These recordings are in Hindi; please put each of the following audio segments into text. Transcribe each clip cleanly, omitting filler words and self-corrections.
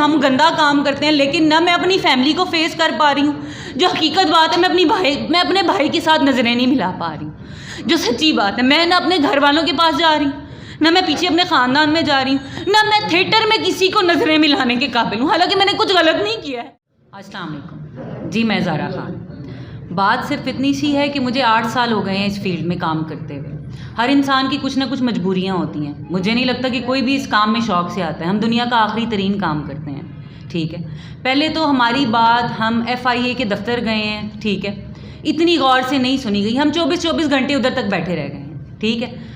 हम गंदा काम करते हैं, लेकिन ना मैं अपनी फैमिली को फेस कर पा रही हूँ। जो हकीकत बात है, मैं अपने भाई के साथ नजरें नहीं मिला पा रही हूँ। जो सच्ची बात है, मैं ना अपने घर वालों के पास जा रही हूँ, ना मैं पीछे अपने ख़ानदान में जा रही हूँ, ना मैं थिएटर में किसी को नजरें मिलाने के काबिल हूँ, हालांकि मैंने कुछ गलत नहीं किया है। अस्सलाम वालेकुम जी, मैं ज़ारा खान। बात सिर्फ इतनी सी है कि मुझे 8 साल हो गए हैं इस फील्ड में काम करते हुए। हर इंसान की कुछ ना कुछ मजबूरियाँ होती हैं। मुझे नहीं लगता कि कोई भी इस काम में शौक़ से आता है। हम दुनिया का आखिरी तरीन काम करते हैं, ठीक है। पहले तो हमारी बात, हम FIA के दफ्तर गए हैं, ठीक है, इतनी गौर से नहीं सुनी गई। हम 24 घंटे उधर तक बैठे रह गए हैं, ठीक है।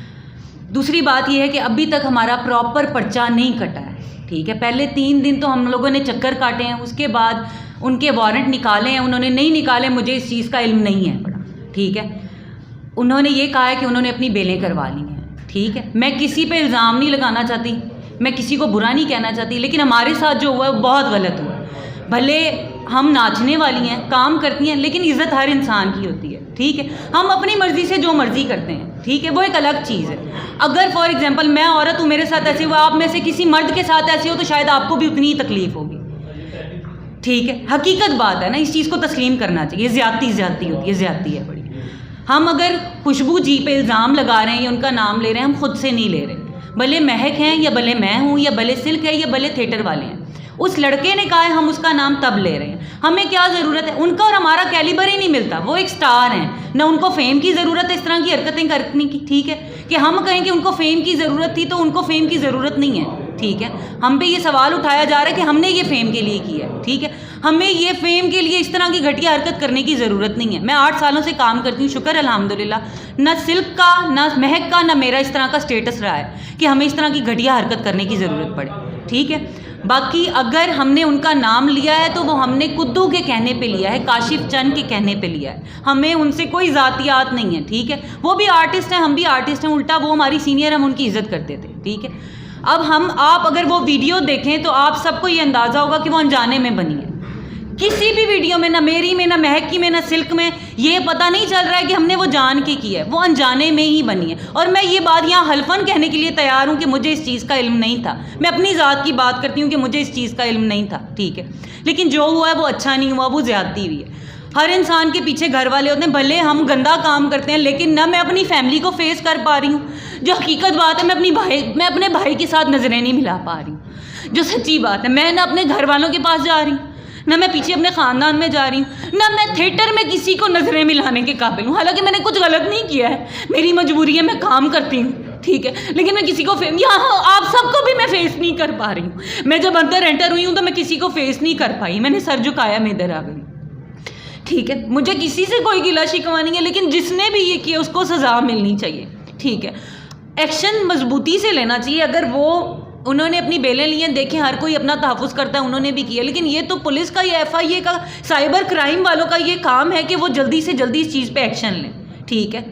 दूसरी बात यह है कि अभी तक हमारा प्रॉपर पर्चा नहीं कटा है, ठीक है। पहले 3 दिन तो हम लोगों ने चक्कर काटे हैं, उसके बाद उनके वारंट निकाले हैं, उन्होंने नहीं निकाले, मुझे इस चीज़ का इल्म नहीं है बड़ा, ठीक है। उन्होंने ये कहा है कि उन्होंने अपनी बेलें करवा ली हैं, ठीक है। मैं किसी पे इल्ज़ाम नहीं लगाना चाहती, मैं किसी को बुरा नहीं कहना चाहती, लेकिन हमारे साथ जो हुआ है बहुत गलत हुआ। भले हम नाचने वाली हैं, काम करती हैं, लेकिन इज़्ज़त हर इंसान की होती है, ठीक है। हम अपनी मर्ज़ी से जो मर्ज़ी करते हैं, ठीक है, वो एक अलग चीज़ है। अगर फॉर एग्जांपल मैं औरत हूँ, मेरे साथ ऐसे हुआ, आप में से किसी मर्द के साथ ऐसे हो, तो शायद आपको भी उतनी ही तकलीफ़ होगी, ठीक है। हकीकत बात है ना, इस चीज़ को तस्लीम करना चाहिए। ज़्यादती होती है, ज़्यादती है बड़ी। हम अगर खुशबू जी पे इल्ज़ाम लगा रहे हैं या उनका नाम ले रहे हैं, हम खुद से नहीं ले रहे। भले महक हैं या भले मैं हूँ या भले सिल्क है या भले थिएटर वाले हैं, उस लड़के ने कहा है, हम उसका नाम तब ले रहे हैं। हमें क्या ज़रूरत है, उनका और हमारा कैलिबर ही नहीं मिलता। वो एक स्टार हैं, ना उनको फेम की ज़रूरत है इस तरह की हरकतें करने की, ठीक है। कि हम कहें कि उनको फेम की ज़रूरत थी, तो उनको फेम की ज़रूरत नहीं है, ठीक है। हम पे ये सवाल उठाया जा रहा है कि हमने ये फेम के लिए किया है, ठीक है। हमें ये फेम के लिए इस तरह की घटिया हरकत करने की ज़रूरत नहीं है। मैं 8 सालों से काम करती हूँ, शुक्र अल्हम्दुलिल्लाह, ना सिल्क का, ना महक का, ना मेरा इस तरह का स्टेटस रहा है कि हमें इस तरह की घटिया हरकत करने की ज़रूरत पड़े, ठीक है। बाकी अगर हमने उनका नाम लिया है तो वो हमने कुद्दू के कहने पे लिया है, काशिफ चंद के कहने पे लिया है। हमें उनसे कोई ज़ातियात नहीं है, ठीक है। वो भी आर्टिस्ट हैं, हम भी आर्टिस्ट हैं, उल्टा वो हमारी सीनियर, हम उनकी इज़्ज़त करते थे, ठीक है। अब आप अगर वो वीडियो देखें तो आप सबको ये अंदाज़ा होगा कि वो अनजाने में बनी है। किसी भी वीडियो में, ना मेरी में, ना महक की में, ना सिल्क में, ये पता नहीं चल रहा है कि हमने वो जान के की है, वो अनजाने में ही बनी है। और मैं ये बात यहाँ हल्फन कहने के लिए तैयार हूँ कि मुझे इस चीज़ का इल्म नहीं था। मैं अपनी ज़ात की बात करती हूँ कि मुझे इस चीज़ का इल्म नहीं था, ठीक है। लेकिन जो हुआ है वो अच्छा नहीं हुआ, वो ज़्यादती हुई है। हर इंसान के पीछे घर वाले होते हैं। भले हम गंदा काम करते हैं, लेकिन ना मैं अपनी फैमिली को फेस कर पा रही हूँ। जो हकीकत बात है, मैं अपने भाई के साथ नजरें नहीं मिला पा रही हूँ। जो सच्ची बात है, मैं ना अपने घर वालों के पास जा रही हूँ, ना मैं पीछे अपने ख़ानदान में जा रही हूँ, ना मैं थिएटर में किसी को नजरें मिलाने के काबिल हूँ, हालांकि मैंने कुछ गलत नहीं किया है। मेरी मजबूरी है, मैं काम करती हूँ, ठीक है, लेकिन मैं किसी को यहाँ आप सबको भी मैं फेस नहीं कर पा रही हूँ। मैं जब अंदर एंटर हुई हूँ तो मैं किसी को फेस नहीं कर पाई, मैंने सर झुकाया, मैं इधर आ गई, ठीक है। मुझे किसी से कोई गिला शिकवा नहीं है, लेकिन जिसने भी ये किया उसको सज़ा मिलनी चाहिए, ठीक है। एक्शन मजबूती से लेना चाहिए। अगर उन्होंने अपनी बेलें ली हैं, देखें हर कोई अपना तहफ़्फ़ुज़ करता है, उन्होंने भी किया, लेकिन ये तो पुलिस का, ये FIA का, साइबर क्राइम वालों का ये काम है कि वो जल्दी से जल्दी इस चीज़ पे एक्शन लें, ठीक है।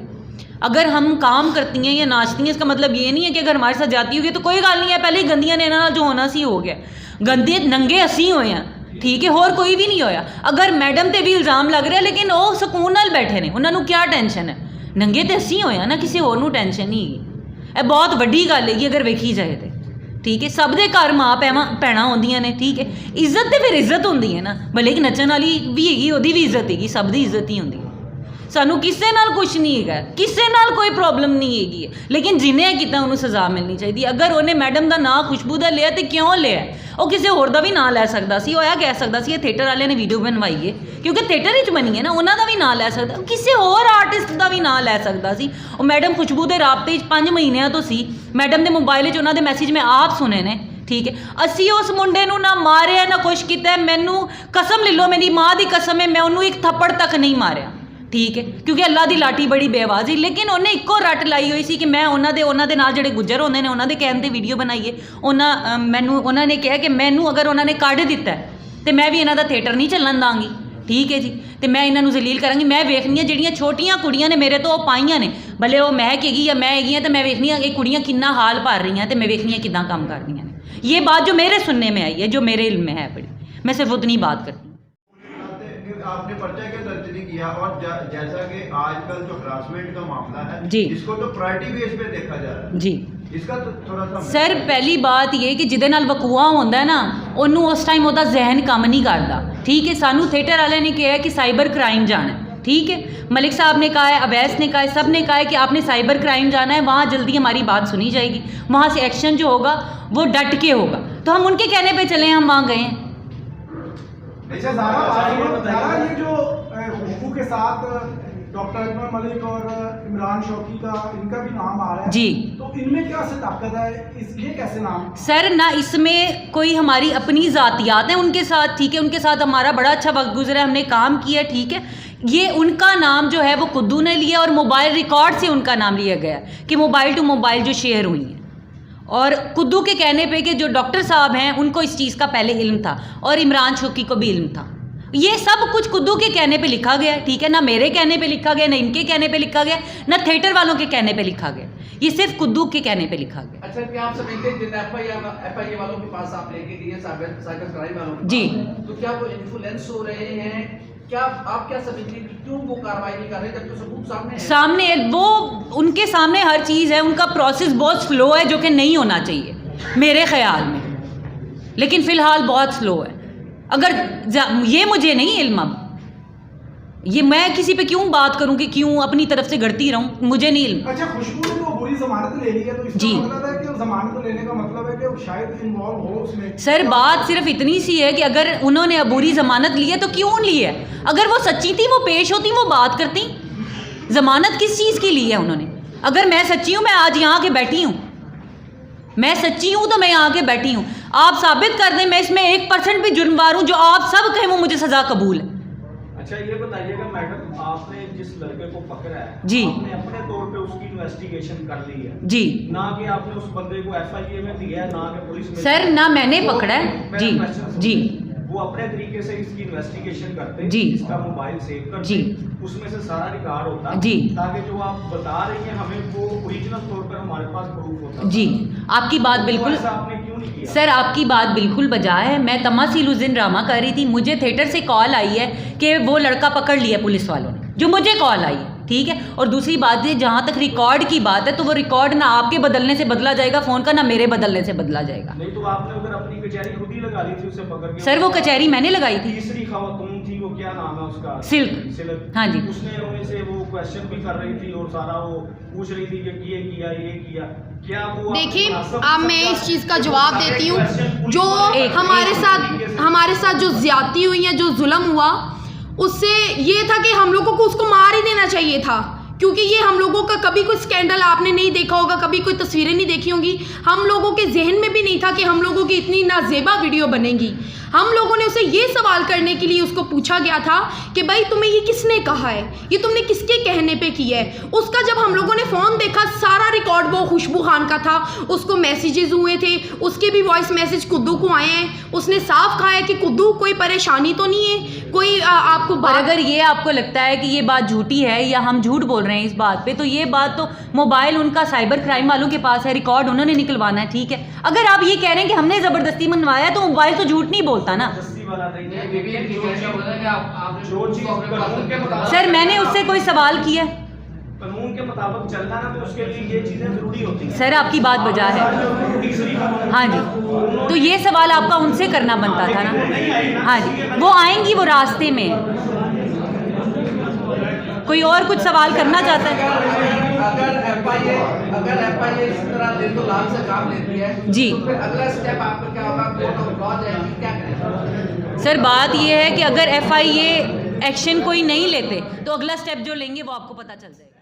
अगर हम काम करती हैं या नाचती हैं, इसका मतलब ये नहीं है कि अगर हमारे साथ जाती होगी तो कोई गल नहीं है, पहले ही गंदियां ने ना जो होना सी हो गया, गंदे नंगे असी होए हैं, ठीक है, और कोई भी नहीं होया। अगर मैडम ते भी इल्ज़ाम लग रहा है, लेकिन वो सुकून नाल बैठे ने, उन्होंने क्या टेंशन है, नंगे ते असी होया ना, किसी होर नूं टेंशन नहीं है। यह बहुत वड्डी गल है अगर वेखी जाए तो, ठीक है। सब दे घर माँ भैणां होंदियां ने, ठीक है। इज्जत तो फिर इज्जत होंदी है ना, भले एक नचन वाली भी हैगी, ओहदी भी इज्जत हैगी, सब दी इज्जत ही होंदी है। सानू किसी नाल कुछ नहीं है, किसी नाल कोई प्रॉब्लम नहीं हैगी, लेकिन जिन्हें किया उन्होंने सज़ा मिलनी चाहिए। अगर उन्हें मैडम का नाम खुशबू का लिया तो क्यों लिया, वो किसी होर का भी नाम लै सकता सी, होया कह सकता सी थिएटर वाले ने वीडियो बनवाई है क्योंकि थिएटर ही बनी है ना, उन्होंने भी नाम लै सकता, किसी होर आर्टिस्ट का भी नाम लै सकता सी। वो मैडम खुशबू के राबते 5 महीनों तो सी, मैडम के मोबाइल उन्होंने मैसेज मैं आप सुने ने, ठीक है। असी उस मुंडे नूं ना मारिया ना कुछ किया, मैनू कसम ले लो, मेरी माँ की कसम है, मैं उन्होंने एक थप्पड़ तक नहीं मारिया, ठीक है, क्योंकि अल्लाह की लाठी बड़ी बेआवाज़ी। लेकिन उन्हें इको रट लाई हुई सी कि मैं उन्होंने नाल जिहड़े गुज्जर होंदे ने उन्होंने कहण ते वीडियो बनाई है। मैनू उन्होंने कहा कि मैनू अगर उन्होंने कढ़ दिता है तो मैं भी इन्हों का थिएटर नहीं चलन दांगी, ठीक है जी, तो मैं इन्हों जलील करांगी। मैं वेखनी है जिहड़ियां छोटियां कुड़ियां ने मेरे तो पाइयां ने, भले वो महक हैगी या मैं हैगी, तो मैं वेखनी है ये कुड़ियां कितना हाल भर रही हैं, तो मैं वेखनी है कितना काम कर रही हैं। ये बात जो मेरे सुनने में आई है, जो मेरे इल्म में है बड़ी, मैं सिर्फ उतनी बात करती हूँ। आपने पर्चा क्यों दर्ज नहीं किया? और जैसा कि आजकल जो हरासमेंट का मामला है जी, इसको तो प्रायोरिटी बेस पे देखा जा रहा है जी। इसका तो थोड़ा सा सर पहली बात ये कि ਜਿਹਦੇ ਨਾਲ ਵਕੂਆ ਹੁੰਦਾ ਹੈ ਨਾ ਉਹਨੂੰ ਉਸ ਟਾਈਮ ਉਹਦਾ ਜ਼ਹਿਨ ਕੰਮ नहीं करता। ठीक है, सानू थिएटर वाले ने कहा है कि साइबर क्राइम जाना है। ठीक है, मलिक साहब ने कहा है, अवैस ने कहा है, सब ने कहा है कि आपने साइबर क्राइम जाना है, वहाँ जल्दी हमारी बात सुनी जाएगी, वहाँ से एक्शन जो होगा वो डट के होगा। तो हम उनके कहने पे चले, हम वहाँ गए हैं। अच्छा ज़ारा, ये जो खुशबू के साथ डॉक्टर अकबर मलिक और इमरान शौकी का इनका भी नाम आ रहा है जी, तो इनमें क्या से ताकत है, ये कैसे नाम? सर ना इसमें कोई हमारी अपनी ज़ातियात हैं उनके साथ। ठीक है, उनके साथ हमारा बड़ा अच्छा वक्त गुजरा है, हमने काम किया। ठीक है, ये उनका नाम जो है वो कुद्दू ने लिया और मोबाइल रिकॉर्ड से उनका नाम लिया गया कि मोबाइल टू मोबाइल जो शेयर हुई है। और कुद्दू के कहने पे कि जो डॉक्टर साहब हैं उनको इस चीज़ का पहले इल्म था और इमरान शौकी को भी इल्म था। ये सब कुछ कुद्दू के कहने पे लिखा गया। ठीक है, ना मेरे कहने पे लिखा गया, ना इनके कहने पे लिखा गया, ना थिएटर वालों के कहने पे लिखा गया, ये सिर्फ कुद्दू के कहने पे लिखा गया। अच्छा, क्या आप समझते हैं जिन एफआईए वालों के पास आप लेके गए साइबर क्राइम वालों के जी, पास, तो क्या वो इन्फ्लुएंस हो रहे हैं? क्या आप क्या समझते हैं कि क्यों वो कार्रवाई नहीं कर रहे जब तो सबूत सामने है? सामने वो उनके सामने हर चीज़ है, उनका प्रोसेस बहुत स्लो है जो कि नहीं होना चाहिए मेरे ख्याल में, लेकिन फ़िलहाल बहुत स्लो है। अगर ये मुझे नहीं इल्म, अब ये मैं किसी पे क्यों बात करूं कि क्यों अपनी तरफ से गढ़ती रहूं, मुझे नहीं इल्म। अच्छा, खुशबू ने तो बुरी जमानत ले ली है, तो इसका जी। मतलब है कि जमानत लेने का मतलब है कि वो शायद इन्वॉल्व हो उसमें। सर बात सिर्फ इतनी सी है कि अगर उन्होंने अबूरी ज़मानत ली है तो क्यों ली है? अगर वो सच्ची थी, वो पेश होती, वो बात करती। ज़मानत किस चीज़ की ली है उन्होंने? अगर मैं सच्ची हूँ, मैं आज यहाँ के बैठी हूँ, मैं सच्ची हूँ तो मैं यहाँ के बैठी हूँ। आप साबित कर दें मैं इसमें 1% भी जुर्मवार हूँ, जो आप सब कहें वो मुझे सज़ा कबूल है। अच्छा, ये बताइएगा मैडम, आपने जिस लड़के को पकड़ा है जी, आपने अपने तौर पे उसकी इन्वेस्टिगेशन कर ली है जी, ना कि आपने उस बंदे को एफआईए में दिया है, ना कि पुलिस में? सर ना मैंने पकड़ा है। जी, जी, वो अपने तरीके से इसकी इन्वेस्टिगेशन करते, जी, इसका मोबाइल सेव करते, जी, उसमें से सारा रिकॉर्ड होता, जी, ताकि जो आप बता रही हैं हमें वो ओरिजिनल तौर पर हमारे पास प्रूफ होता। जी, आपकी बात बिल्कुल, ऐसा आपने क्यों नहीं किया? सर आपकी बात बिल्कुल बजाय है। मैं तमासील उस दिन ड्रामा कर रही थी, मुझे थिएटर से कॉल आई है कि वो लड़का पकड़ लिया पुलिस वालों ने, जो मुझे कॉल आई है। ठीक है, और दूसरी बात है जहाँ तक रिकॉर्ड की बात है तो वो रिकॉर्ड ना आपके बदलने से बदला जाएगा फ़ोन का, ना मेरे बदलने से बदला जाएगा। नहीं तो आपने उधर अपनी कचहरी खुद ही लगा ली थी उसे पकड़ के? सर वो कचहरी मैंने लगाई थी। तीसरी खातून थी, वो क्या नाम है उसका? सिल्क। हाँ जी, उसने उन्हें से वो क्वेश्चन भी कर रही थी और सारा वो पूछ रही थी कि ये किया क्या वो? देखिए, अब मैं इस चीज़ का जवाब देती हूँ। जो हमारे साथ जो ज्यादती हुई है, जो जुल्म हुआ, उससे ये था कि हम लोगों को उसको मार ही देना चाहिए था, क्योंकि ये हम लोगों का कभी कोई स्कैंडल आपने नहीं देखा होगा, कभी कोई तस्वीरें नहीं देखी होंगी, हम लोगों के जहन में भी नहीं था कि हम लोगों की इतनी नाजेबा वीडियो बनेगी। हम लोगों ने उसे ये सवाल करने के लिए उसको पूछा गया था कि भाई तुम्हें ये किसने कहा है, ये तुमने किसके कहने पे किया है? उसका जब हम लोगों ने फ़ोन देखा, सारा रिकॉर्ड वो खुशबू खान का था, उसको मैसेजेस हुए थे, उसके भी वॉइस मैसेज कुद्दू को आए हैं। उसने साफ कहा है कि कुद्दू कोई परेशानी तो नहीं है, कोई आपको और अगर ये आपको लगता है कि ये बात झूठी है या हम झूठ बोल रहे हैं इस बात पे, तो ये बात तो मोबाइल उनका साइबर क्राइम वालों के पास है, रिकॉर्ड उन्होंने निकलवाना है। ठीक है, अगर आप ये कह रहे हैं कि हमने ज़बरदस्ती मनवाया तो मोबाइल तो झूठ नहीं बोलता ना। सर मैंने उससे कोई सवाल किया? कानून के मुताबिक चलना ना, तो उसके लिए ये चीजें जरूरी होती हैं। सर आपकी बात बजा है। हाँ जी, तो ये सवाल आपका उनसे करना बनता था ना। हाँ जी, वो आएंगी, वो रास्ते में है। कोई और कुछ सवाल करना चाहता है? अगर एफआईए इस तरह दिल तो लाल से काम लेती है जी, तो फिर अगला स्टेप आपका क्या होगा? कोर्ट ऑफ लॉ जाएगी, क्या करेंगे? सर बात ये है कि अगर एफआईए एक्शन कोई नहीं लेते तो अगला स्टेप जो लेंगे वो आपको पता चल जाएगा।